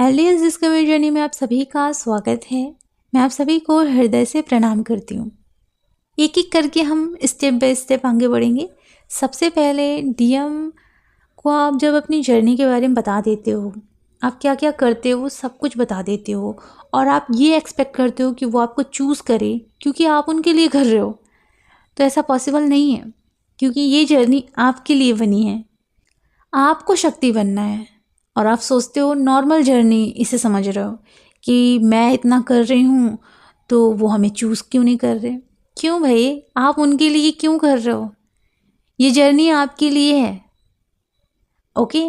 Aliens discovery journey में आप सभी का स्वागत है। मैं आप सभी को हृदय से प्रणाम करती हूँ। एक एक करके हम स्टेप बाय स्टेप आगे बढ़ेंगे। सबसे पहले डीएम को आप जब अपनी जर्नी के बारे में बता देते हो, आप क्या क्या करते हो वो सब कुछ बता देते हो, और आप ये एक्सपेक्ट करते हो कि वो आपको चूज़ करे क्योंकि आप उनके लिए कर रहे हो, तो ऐसा पॉसिबल नहीं है। क्योंकि ये जर्नी आपके लिए बनी है, आपको शक्ति बनना है। और आप सोचते हो नॉर्मल जर्नी इसे समझ रहे हो कि मैं इतना कर रही हूँ तो वो हमें चूज़ क्यों नहीं कर रहे। क्यों भाई, आप उनके लिए क्यों कर रहे हो? ये जर्नी आपके लिए है। ओके,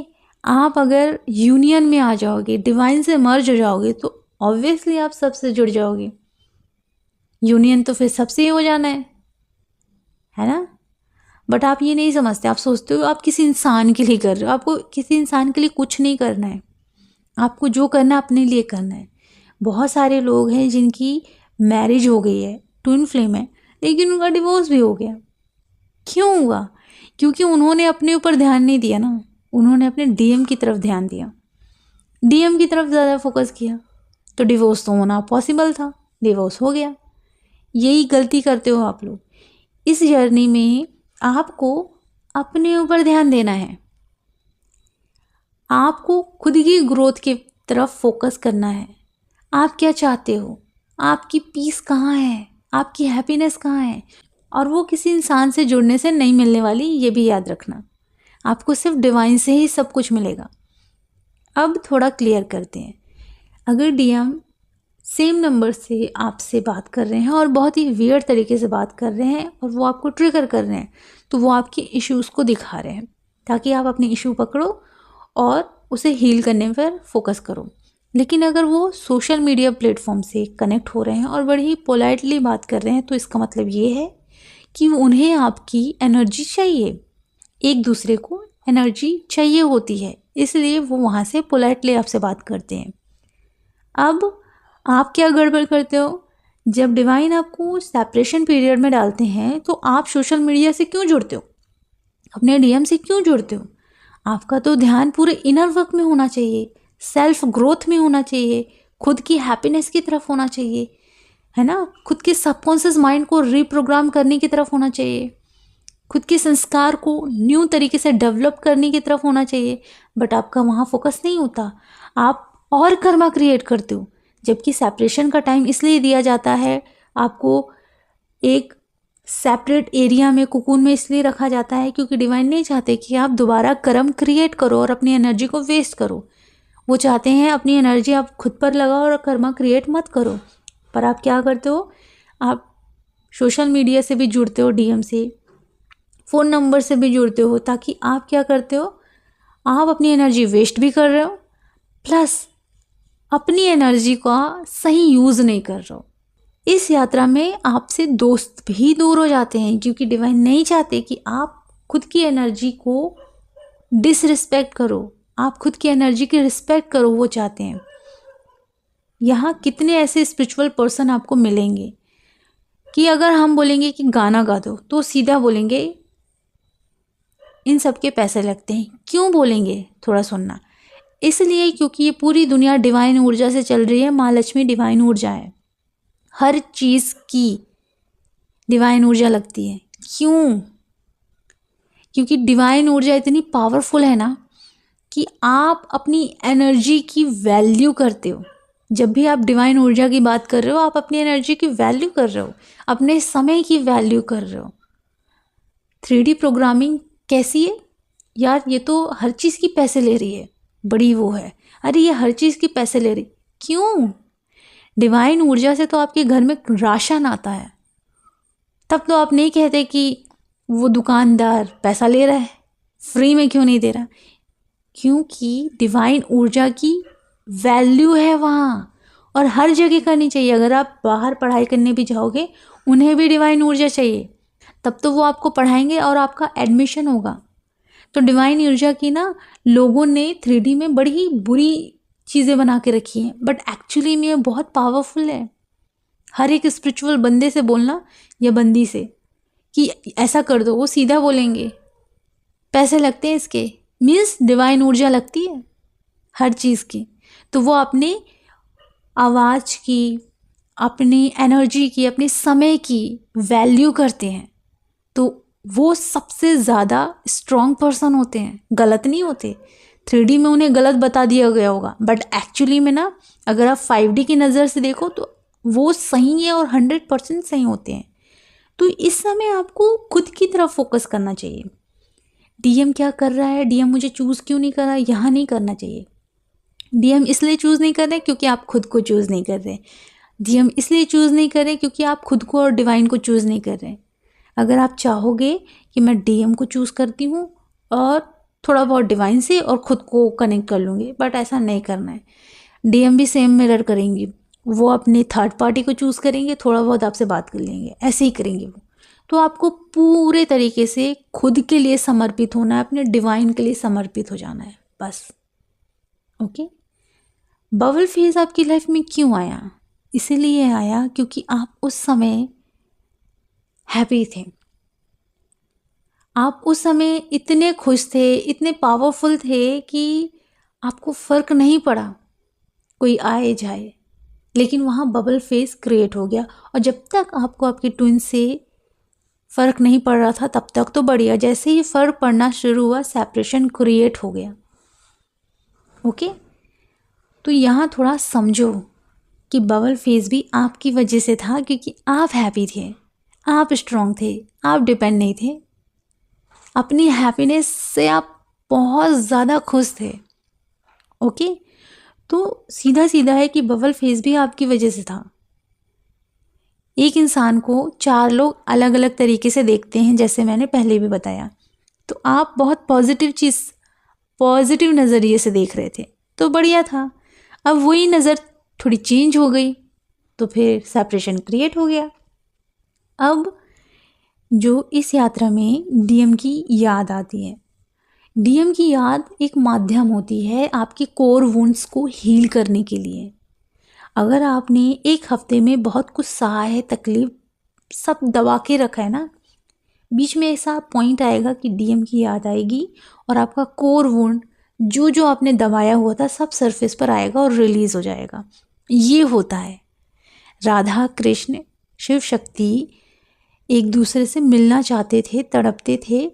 आप अगर यूनियन में आ जाओगे, डिवाइन से मर्ज हो जाओगे, तो ऑब्वियसली आप सबसे जुड़ जाओगे। यूनियन तो फिर सबसे ही हो जाना है ना। बट आप ये नहीं समझते, आप सोचते हो आप किसी इंसान के लिए कर रहे हो। आपको किसी इंसान के लिए कुछ नहीं करना है, आपको जो करना है अपने लिए करना है। बहुत सारे लोग हैं जिनकी मैरिज हो गई है, ट्विन फ्लेम है, लेकिन उनका डिवोर्स भी हो गया। क्यों हुआ? क्योंकि उन्होंने अपने ऊपर ध्यान नहीं दिया ना, उन्होंने अपने डीएम की तरफ ध्यान दिया, डीएम की तरफ ज़्यादा फोकस किया, तो डिवोर्स तो होना पॉसिबल था, डिवोर्स हो गया। यही गलती करते हो आप लोग। इस जर्नी में आपको अपने ऊपर ध्यान देना है, आपको खुद की ग्रोथ की तरफ फोकस करना है। आप क्या चाहते हो, आपकी पीस कहाँ है, आपकी हैप्पीनेस कहाँ है, और वो किसी इंसान से जुड़ने से नहीं मिलने वाली, ये भी याद रखना। आपको सिर्फ डिवाइन से ही सब कुछ मिलेगा। अब थोड़ा क्लियर करते हैं। अगर डीएम सेम नंबर से आपसे बात कर रहे हैं और बहुत ही वियर्ड तरीके से बात कर रहे हैं और वो आपको ट्रिगर कर रहे हैं, तो वो आपके इश्यूज़ को दिखा रहे हैं ताकि आप अपने इशू पकड़ो और उसे हील करने पर फोकस करो। लेकिन अगर वो सोशल मीडिया प्लेटफॉर्म से कनेक्ट हो रहे हैं और बड़ी ही पोलाइटली बात कर रहे हैं, तो इसका मतलब ये है कि उन्हें आपकी एनर्जी चाहिए। एक दूसरे को एनर्जी चाहिए होती है, इसलिए वो वहाँ से पोलाइटली आपसे बात करते हैं। अब आप क्या गड़बड़ करते हो? जब डिवाइन आपको सेपरेशन पीरियड में डालते हैं, तो आप सोशल मीडिया से क्यों जुड़ते हो, अपने डीएम से क्यों जुड़ते हो? आपका तो ध्यान पूरे इनर वर्क में होना चाहिए, सेल्फ ग्रोथ में होना चाहिए, खुद की हैप्पीनेस की तरफ होना चाहिए, है ना। खुद के सबकॉन्शियस माइंड को रीप्रोग्राम करने की तरफ होना चाहिए, खुद के संस्कार को न्यू तरीके से डेवलप करने की तरफ होना चाहिए। बट आपका वहाँ फोकस नहीं होता, आप और कर्मा क्रिएट करते हो। जबकि सेपरेशन का टाइम इसलिए दिया जाता है, आपको एक सेपरेट एरिया में, कुकून में इसलिए रखा जाता है क्योंकि डिवाइन नहीं चाहते कि आप दोबारा कर्म क्रिएट करो और अपनी एनर्जी को वेस्ट करो। वो चाहते हैं अपनी एनर्जी आप खुद पर लगाओ और कर्मा क्रिएट मत करो। पर आप क्या करते हो? आप सोशल मीडिया से भी जुड़ते हो, डीएम से, फ़ोन नंबर से भी जुड़ते हो, ताकि आप क्या करते हो? आप अपनी एनर्जी वेस्ट भी कर रहे हो, प्लस अपनी एनर्जी का सही यूज़ नहीं कर रहे हो। इस यात्रा में आपसे दोस्त भी दूर हो जाते हैं क्योंकि डिवाइन नहीं चाहते कि आप खुद की एनर्जी को डिसरिस्पेक्ट करो, आप खुद की एनर्जी की रिस्पेक्ट करो, वो चाहते हैं। यहाँ कितने ऐसे स्पिरिचुअल पर्सन आपको मिलेंगे कि अगर हम बोलेंगे कि गाना गा दो, तो सीधा बोलेंगे इन सब के पैसे लगते हैं। क्यों बोलेंगे? थोड़ा सुनना। इसलिए क्योंकि ये पूरी दुनिया डिवाइन ऊर्जा से चल रही है। माँ लक्ष्मी डिवाइन ऊर्जा है, हर चीज़ की डिवाइन ऊर्जा लगती है। क्यों? क्योंकि डिवाइन ऊर्जा इतनी पावरफुल है ना कि आप अपनी एनर्जी की वैल्यू करते हो। जब भी आप डिवाइन ऊर्जा की बात कर रहे हो, आप अपनी एनर्जी की वैल्यू कर रहे हो, अपने समय की वैल्यू कर रहे हो। 3D प्रोग्रामिंग कैसी है यार? ये तो हर चीज़ की पैसे ले रही है, बड़ी वो है। अरे ये हर चीज़ की पैसे ले रही, क्यों? डिवाइन ऊर्जा से तो आपके घर में राशन आता है, तब तो आप नहीं कहते कि वो दुकानदार पैसा ले रहा है, फ्री में क्यों नहीं दे रहा? क्योंकि डिवाइन ऊर्जा की वैल्यू है वहाँ, और हर जगह करनी चाहिए। अगर आप बाहर पढ़ाई करने भी जाओगे, उन्हें भी डिवाइन ऊर्जा चाहिए, तब तो वो आपको पढ़ाएंगे और आपका एडमिशन होगा। तो डिवाइन ऊर्जा की ना लोगों ने 3D में बड़ी ही बुरी चीज़ें बना के रखी हैं, बट एक्चुअली में ये बहुत पावरफुल है। हर एक स्पिरिचुअल बंदे से बोलना या बंदी से कि ऐसा कर दो, वो सीधा बोलेंगे पैसे लगते हैं इसके। मीन्स डिवाइन ऊर्जा लगती है हर चीज़ की। तो वो अपने आवाज़ की, अपनी एनर्जी की, अपने समय की वैल्यू करते हैं, तो वो सबसे ज़्यादा स्ट्रॉन्ग पर्सन होते हैं, गलत नहीं होते। 3D में उन्हें गलत बता दिया गया होगा, बट एक्चुअली में ना अगर आप 5D की नज़र से देखो तो वो सही है और 100% सही होते हैं। तो इस समय आपको खुद की तरफ फोकस करना चाहिए। डीएम क्या कर रहा है, डीएम मुझे चूज़ क्यों नहीं कर रहा, यहाँ नहीं करना चाहिए। डीएम इसलिए चूज़ नहीं कर रहे क्योंकि आप खुद को चूज़ नहीं कर रहे। डीएम इसलिए चूज़ नहीं कर रहे क्योंकि आप खुद को और डिवाइन को चूज़ नहीं कर रहे। अगर आप चाहोगे कि मैं डीएम को चूज़ करती हूँ और थोड़ा बहुत डिवाइन से और ख़ुद को कनेक्ट कर लूँगी, बट ऐसा नहीं करना है। डीएम भी सेम मिरर करेंगी, वो अपने थर्ड पार्टी को चूज़ करेंगे, थोड़ा बहुत आपसे बात कर लेंगे, ऐसे ही करेंगे वो। तो आपको पूरे तरीके से खुद के लिए समर्पित होना है, अपने डिवाइन के लिए समर्पित हो जाना है, बस। ओके। बबल फेज आपकी लाइफ में क्यों आया? इसीलिए आया क्योंकि आप उस समय हैप्पी थे। आप उस समय इतने खुश थे, इतने पावरफुल थे कि आपको फ़र्क नहीं पड़ा कोई आए जाए, लेकिन वहाँ बबल फेस क्रिएट हो गया। और जब तक आपको आपके ट्विन से फ़र्क नहीं पड़ रहा था तब तक तो बढ़िया, जैसे ही फ़र्क पड़ना शुरू हुआ सेपरेशन क्रिएट हो गया। ओके। तो यहाँ थोड़ा समझो कि बबल फेस भी आपकी वजह से था, क्योंकि आप हैप्पी थे, आप स्ट्रॉन्ग थे, आप डिपेंड नहीं थे। अपनी हैप्पीनेस से आप बहुत ज़्यादा खुश थे। ओके। तो सीधा सीधा है कि बबल फेस भी आपकी वजह से था। एक इंसान को 4 लोग अलग अलग तरीके से देखते हैं, जैसे मैंने पहले भी बताया। तो आप बहुत पॉजिटिव नज़रिए से देख रहे थे, तो बढ़िया था। अब वही नज़र थोड़ी चेंज हो गई तो फिर सेपरेशन क्रिएट हो गया। अब जो इस यात्रा में डीएम की याद आती है, डीएम की याद एक माध्यम होती है आपकी कोर वुंड्स को हील करने के लिए। अगर आपने एक हफ्ते में बहुत कुछ सहा है, तकलीफ सब दबा के रखा है ना, बीच में ऐसा पॉइंट आएगा कि डीएम की याद आएगी और आपका कोर वुंड जो आपने दबाया हुआ था सब सरफेस पर आएगा और रिलीज़ हो जाएगा। ये होता है। राधा कृष्ण शिव शक्ति एक दूसरे से मिलना चाहते थे, तड़पते थे।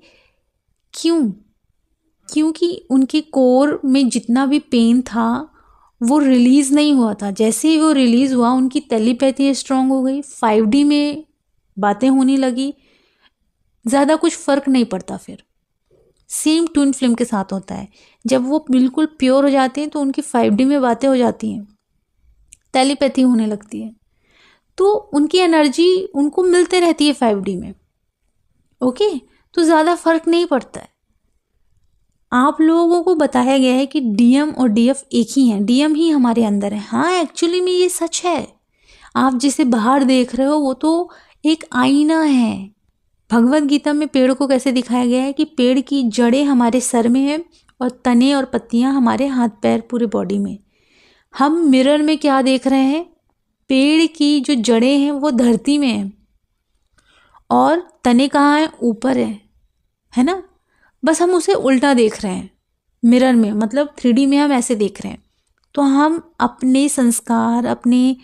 क्योंकि उनके कोर में जितना भी पेन था वो रिलीज़ नहीं हुआ था। जैसे ही वो रिलीज़ हुआ उनकी टेलीपैथी स्ट्रांग हो गई, 5D में बातें होने लगी, ज़्यादा कुछ फ़र्क नहीं पड़ता। फिर सेम ट्विन फ्लेम के साथ होता है, जब वो बिल्कुल प्योर हो जाते हैं तो उनकी 5D में बातें हो जाती हैं, टेलीपैथी होने लगती है, तो उनकी एनर्जी उनको मिलते रहती है 5D में। ओके। तो ज़्यादा फ़र्क नहीं पड़ता है। आप लोगों को बताया गया है कि डीएम और डीएफ एक ही हैं, डीएम ही हमारे अंदर है। हाँ, एक्चुअली में ये सच है। आप जिसे बाहर देख रहे हो वो तो एक आईना है। भगवत गीता में पेड़ को कैसे दिखाया गया है कि पेड़ की जड़ें हमारे सर में है और तने और पत्तियां हमारे हाथ पैर पूरे बॉडी में। हम मिरर में क्या देख रहे हैं? पेड़ की जो जड़ें हैं वो धरती में है और तने कहाँ हैं? ऊपर है ना। बस हम उसे उल्टा देख रहे हैं मिरर में, मतलब 3D में हम ऐसे देख रहे हैं। तो हम अपने संस्कार, अपने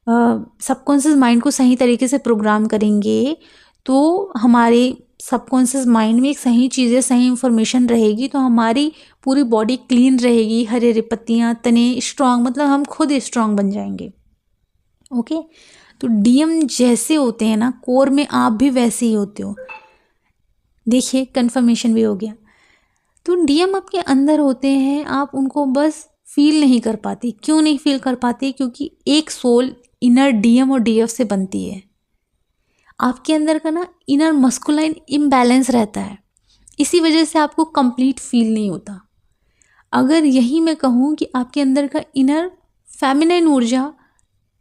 सबकॉन्शियस माइंड को सही तरीके से प्रोग्राम करेंगे तो हमारे सबकॉन्शियस माइंड में एक सही चीज़ें, सही इंफॉर्मेशन रहेगी, तो हमारी पूरी बॉडी क्लीन रहेगी, हरे हरे पत्तियाँ, तने स्ट्रांग, मतलब हम खुद स्ट्रांग बन जाएंगे। ओके। तो डीएम जैसे होते हैं ना कोर में, आप भी वैसे ही होते हो। देखिए, कंफर्मेशन भी हो गया। तो डीएम आपके अंदर होते हैं, आप उनको बस फील नहीं कर पाती। क्यों नहीं फील कर पाती? क्योंकि एक सोल इनर डीएम और डीएफ से बनती है। आपके अंदर का ना इनर मस्कुलाइन इम्बैलेंस रहता है, इसी वजह से आपको कंप्लीट फील नहीं होता। अगर यही मैं कहूँ कि आपके अंदर का इनर फेमिनाइन ऊर्जा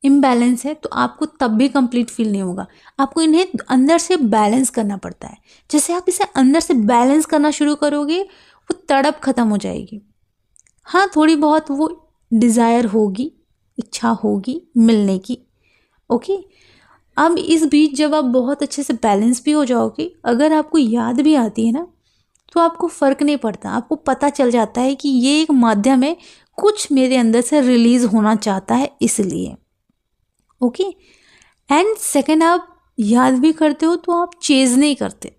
इम्बैलेंस है तो आपको तब भी कंप्लीट फील नहीं होगा। आपको इन्हें अंदर से बैलेंस करना पड़ता है। जैसे आप इसे अंदर से बैलेंस करना शुरू करोगे वो तड़प खत्म हो जाएगी। हाँ, थोड़ी बहुत वो डिज़ायर होगी, इच्छा होगी मिलने की। ओके। अब इस बीच जब आप बहुत अच्छे से बैलेंस भी हो जाओगे, अगर आपको याद भी आती है ना तो आपको फ़र्क नहीं पड़ता। आपको पता चल जाता है कि ये एक माध्यम है, कुछ मेरे अंदर से रिलीज होना चाहता है इसलिए। ओके। एंड सेकेंड, आप याद भी करते हो तो आप चेज नहीं करते।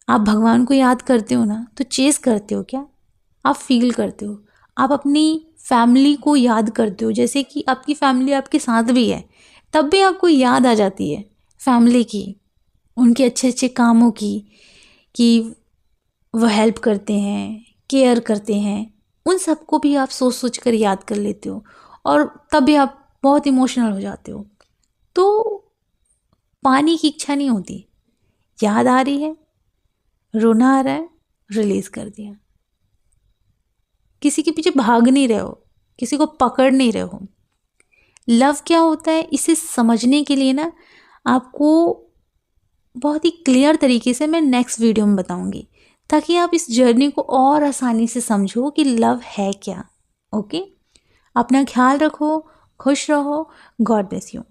आप भगवान को याद करते हो ना, तो चेज करते हो क्या? आप फील करते हो। आप अपनी फैमिली को याद करते हो, जैसे कि आपकी फैमिली आपके साथ भी है, तब भी आपको याद आ जाती है फैमिली की, उनके अच्छे अच्छे कामों की, कि वह हेल्प करते हैं, केयर करते हैं। उन सबको भी आप सोच सोच कर याद कर लेते हो, और तब भी आप बहुत इमोशनल हो जाते हो। तो पानी की इच्छा नहीं होती, याद आ रही है, रोना आ रहा है, रिलीज कर दिया। किसी के पीछे भाग नहीं रहे हो, किसी को पकड़ नहीं रहे हो। लव क्या होता है, इसे समझने के लिए ना आपको बहुत ही क्लियर तरीके से मैं नेक्स्ट वीडियो में बताऊंगी, ताकि आप इस जर्नी को और आसानी से समझो कि लव है क्या। ओके। अपना ख्याल रखो, खुश रहो, गॉड ब्लेस यू।